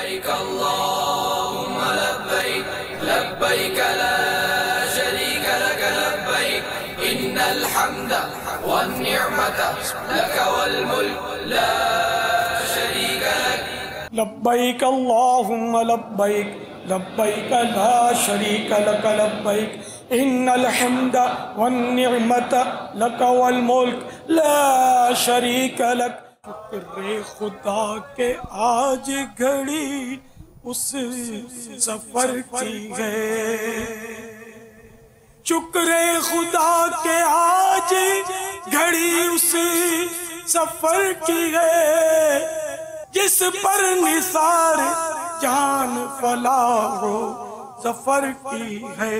لبيك اللهم لبيك لبيك لا شريك لك لبيك إن الحمد والنعمة لك والملك لا شريك لك لبیک اللہم لبیک لبیک لا شریک لک لبیک ان الحمد والنعمت لک والملک لا شریک لک۔ شکر خدا کہ آج گھڑی اس سفر کی ہے، شکر خدا کہ آج گھڑی اس سفر کی ہے جس پر نثار جان فلاح و ظفر کی ہے۔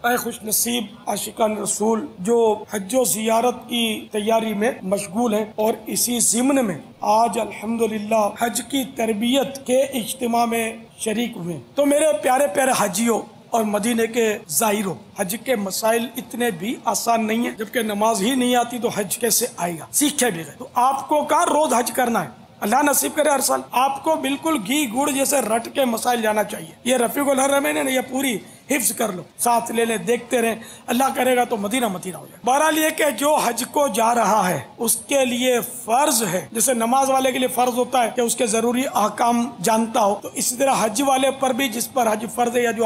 اے خوش نصیب عاشقان رسول جو حج و زیارت کی تیاری میں مشغول ہیں اور اسی ضمن میں آج الحمدللہ حج کی تربیت کے اجتماع میں شریک ہوئے، تو میرے پیارے پیارے حاجیوں اور مدینے کے ظاہروں، حج کے مسائل اتنے بھی آسان نہیں ہیں، جبکہ نماز ہی نہیں آتی تو حج کیسے آئے گا، سیکھے بھی گئے۔ تو آپ کو کہا روز حج کرنا ہے، اللہ نصیب کرے ہر سال آپ کو بالکل گھی گڑ جیسے رٹ کے مسائل جانا چاہیے۔ یہ رفیق الحرمین ہے، یہ پوری حفظ کر لو، ساتھ لے لیں، دیکھتے رہیں، اللہ کرے گا تو مدینہ مدینہ ہو جائے۔ بہرحال یہ کہ جو حج کو جا رہا ہے اس کے لیے فرض ہے، جیسے نماز والے کے لیے فرض ہوتا ہے کہ اس کے ضروری احکام جانتا ہو، تو اسی طرح حج والے پر بھی جس پر حج فرض ہے یا جو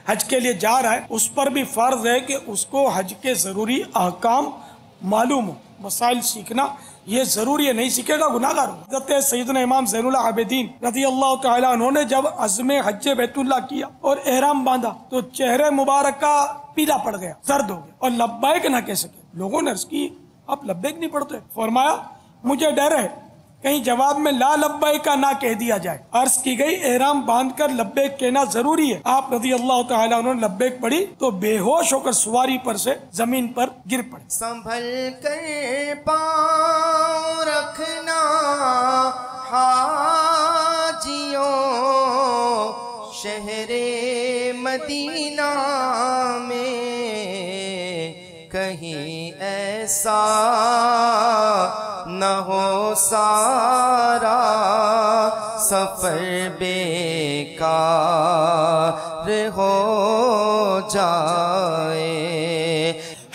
حج کے لیے جا رہا ہے اس پر بھی فرض ہے کہ اس کو حج کے ضروری احکام معلوم ہو، مسائل سیکھنا یہ ضروری ہے، نہیں سیکھے گا گناہ گار ہو۔ حضرت سیدنا امام زین العابدین رضی اللہ تعالیٰ عنہ نے جب عزم حج بیت اللہ کیا اور احرام باندھا تو چہرے مبارک کا پیلا پڑ گیا، زرد ہو گیا اور لبیک نہ کہہ سکے۔ لوگوں نے عرض کی آپ لبیک نہیں پڑھتے؟ فرمایا مجھے ڈر ہے کہیں جواب میں لا لبیک نہ کہہ دیا جائے۔ عرض کی گئی احرام باندھ کر لبیک کہنا ضروری ہے۔ آپ رضی اللہ تعالیٰ عنہ نے لبیک پڑھی تو بے ہوش ہو کر سواری پر سے زمین پر گر پڑے۔ سنبھل کر پاؤں رکھنا حاجیوں، شہر مدینہ میں کہیں ایسا نہ ہو سارا سفر بیکار ہو جائے۔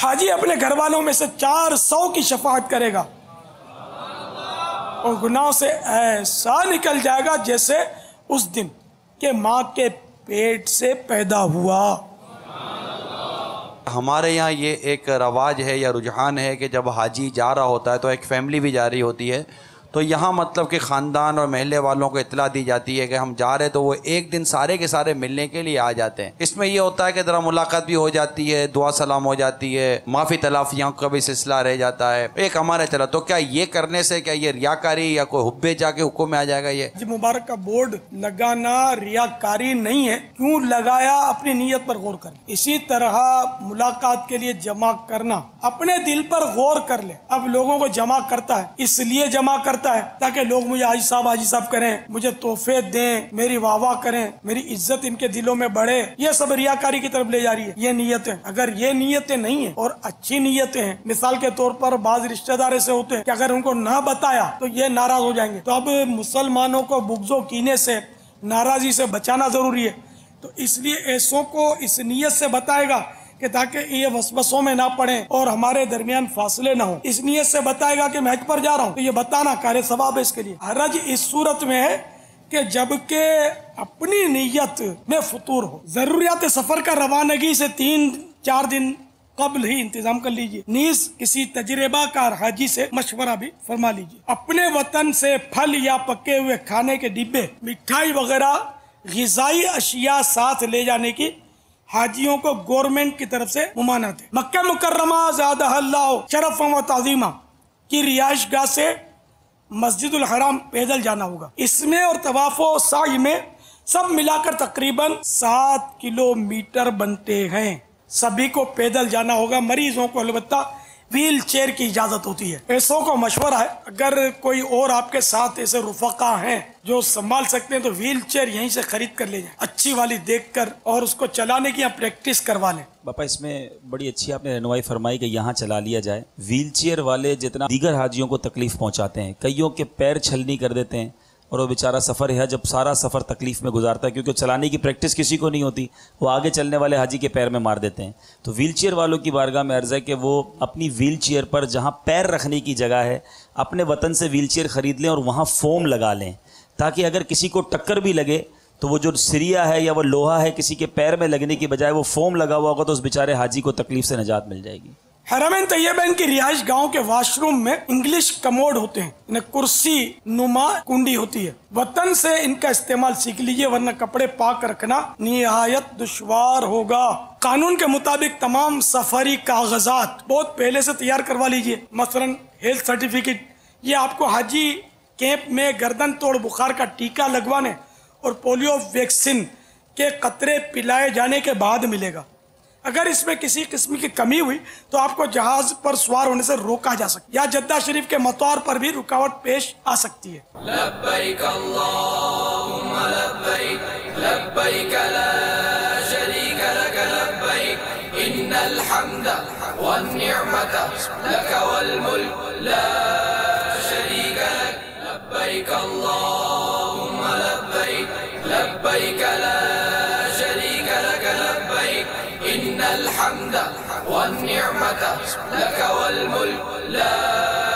حاجی اپنے گھر والوں میں سے 400 کی شفاعت کرے گا اور گناہوں سے ایسا نکل جائے گا جیسے اس دن کہ ماں کے پیٹ سے پیدا ہوا۔ ہمارے یہاں یہ ایک رواج ہے یا رجحان ہے کہ جب حاجی جا رہا ہوتا ہے تو ایک فیملی بھی جا رہی ہوتی ہے، تو یہاں مطلب کہ خاندان اور محلے والوں کو اطلاع دی جاتی ہے کہ ہم جا رہے، تو وہ ایک دن سارے کے سارے ملنے کے لیے آ جاتے ہیں۔ اس میں یہ ہوتا ہے کہ ذرا ملاقات بھی ہو جاتی ہے، دعا سلام ہو جاتی ہے، معافی تلافیوں کا بھی سلسلہ رہ جاتا ہے، ایک ہمارا چلا۔ تو کیا یہ کرنے سے کیا یہ ریاکاری یا کوئی حبے جا کے حکم میں آ جائے گا؟ یہ حج مبارک کا بورڈ لگانا ریاکاری نہیں ہے، کیوں لگایا اپنی نیت پر غور کر۔ اسی طرح ملاقات کے لیے جمع کرنا اپنے دل پر غور کر لے۔ اب لوگوں کو جمع کرتا ہے اس لیے جمع کرتا ہے تاکہ لوگ مجھے حاجی صاحب کریں، مجھے تحفے دیں، میری واہ واہ کریں، میری عزت ان کے دلوں میں بڑھے۔ یہ سب ریاکاری کی طرف لے جا رہی ہے یہ نیتیں۔ اگر یہ نیتیں نہیں ہیں اور اچھی نیتیں ہیں، مثال کے طور پر بعض رشتہ دار ایسے ہوتے ہیں کہ اگر ان کو نہ بتایا تو یہ ناراض ہو جائیں گے، تو اب مسلمانوں کو بغض و کینے سے، ناراضی سے بچانا ضروری ہے۔ تو اس لیے ایسوں کو اس نیت سے بتائے گا کہ تاکہ یہ وسوسوں میں نہ پڑیں اور ہمارے درمیان فاصلے نہ ہوں، اس نیت سے بتائے گا کہ میں حج پر جا رہا ہوں، تو یہ بتانا کار ثواب ہے اس کے لیے۔ حرج اس صورت میں ہے کہ جب کہ اپنی نیت میں فطور ہو۔ ضروریات سفر کا روانگی سے 3-4 دن قبل ہی انتظام کر لیجئے، نیز کسی تجربہ کار حاجی سے مشورہ بھی فرما لیجئے۔ اپنے وطن سے پھل یا پکے ہوئے کھانے کے ڈبے، مٹھائی وغیرہ غذائی اشیاء ساتھ لے جانے کی حاجیوں کو گورنمنٹ کی طرف سے ممانعت ہے۔ مکہ مکرمہ زادہ اللہ شرفا و تعظیمہ کی رہائش گاہ سے مسجد الحرام پیدل جانا ہوگا۔ اس میں اور طواف و سعی میں سب ملا کر تقریباً 7 کلومیٹر بنتے ہیں۔ سبھی کو پیدل جانا ہوگا، مریضوں کو البتہ ویل چیئر کی اجازت ہوتی ہے۔ ایسوں کو مشورہ ہے اگر کوئی اور آپ کے ساتھ ایسے رفقا ہیں جو سنبھال سکتے ہیں تو ویل چیئر یہیں سے خرید کر لے جائیں، اچھی والی دیکھ کر، اور اس کو چلانے کی پریکٹس کروا لیں۔ باپا اس میں بڑی اچھی آپ نے رہنمائی فرمائی کہ یہاں چلا لیا جائے۔ ویل چیئر والے جتنا دیگر حاجیوں کو تکلیف پہنچاتے ہیں، کئیوں کے پیر چھلنی کر دیتے ہیں، اور وہ بیچارہ سفر ہے جب سارا سفر تکلیف میں گزارتا ہے کیونکہ چلانے کی پریکٹس کسی کو نہیں ہوتی، وہ آگے چلنے والے حاجی کے پیر میں مار دیتے ہیں. تو ویل چیئر والوں کی بارگاہ میں عرض ہے کہ وہ اپنی ویل چیئر پر جہاں پیر رکھنے کی جگہ ہے اپنے وطن سے ویل چیئر خرید لیں اور وہاں فوم لگا لیں، تاکہ اگر کسی کو ٹکر بھی لگے تو وہ جو سریا ہے یا وہ لوہا ہے کسی کے پیر میں لگنے کی بجائے وہ فوم لگا ہوا ہوگا تو اس بیچارے حاجی کو تکلیف سے نجات مل جائے گی. حرمین طیبین کی رہائش گاہوں کے واش روم میں انگلش کموڈ ہوتے ہیں، انہیں کرسی نما کنڈی ہوتی ہے. وطن سے ان کا استعمال سیکھ لیجئے ورنہ کپڑے پاک رکھنا نہایت دشوار ہوگا. قانون کے مطابق تمام سفری کاغذات بہت پہلے سے تیار کروا لیجئے، مثلا ہیلتھ سرٹیفکیٹ، یہ آپ کو حاجی کیمپ میں گردن توڑ بخار کا ٹیکہ لگوانے اور پولیو ویکسین کے قطرے پلائے جانے کے بعد ملے گا. اگر اس میں کسی قسم کی کمی ہوئی تو آپ کو جہاز پر سوار ہونے سے روکا جا سکتا ہے یا جدہ شریف کے مطار پر بھی رکاوٹ پیش آ سکتی ہے. لبیک اللہم لبیک لبیک لا شریک لک لبیک ان الحمد والنعمت لک والملک لا شریک لک لبیک اللہم لبیک لبیک لا شریک لک لبیک ان الحمد والنعمت لك والملك لا